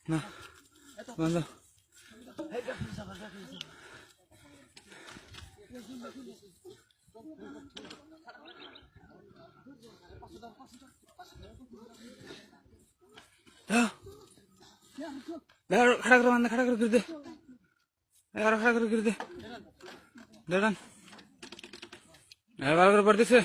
না বন্ধ खड़ा करो बंदा खड़ा करो गिर दे यार खड़ा करो गिर दे डरन यार बार बार पड़ती से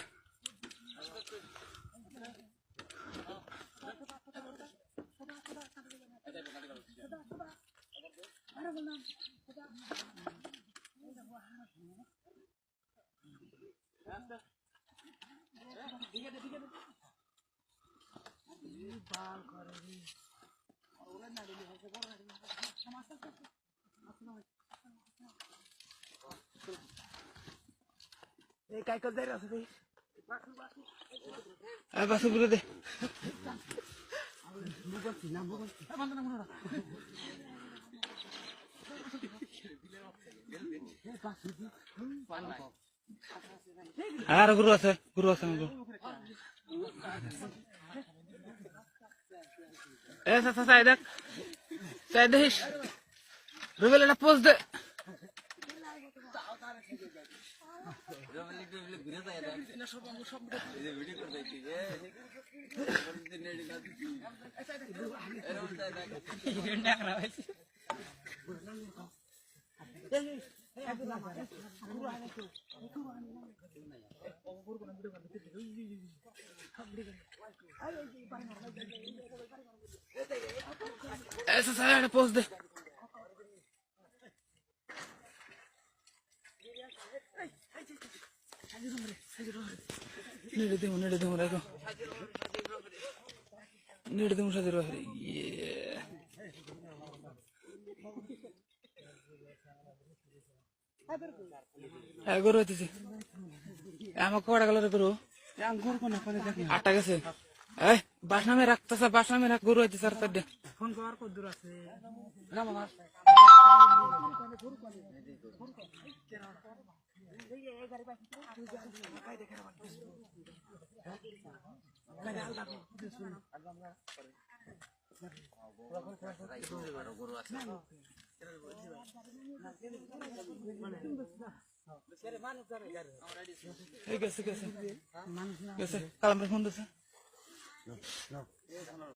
काय कर दे रहा है बस पूरे दे আর গুরু আছে আমাকে ऐसा सा साइड देख रुबेल ना पोस्ट दे ऐसा साइड पोस्ट दे नेड़े दे रखो नेड़े दे साजिर ये गरु হইতেছে আমাকে কড়া কালার গরু আঙ্গুর কোন কোনে দেখি আটা গেছে এই বাসনামে রাখতেছে বাসনামে রাখ গরু হইতেছে আর তাডে ফোন কর কত দূর আছে না মামা গরু কোনে এই গাড়ি পাইছি তুই যা কাই দেখে না গাড়ি আলদা শুন আমরা গরু আছে গেছে কালাম ফোন দিছে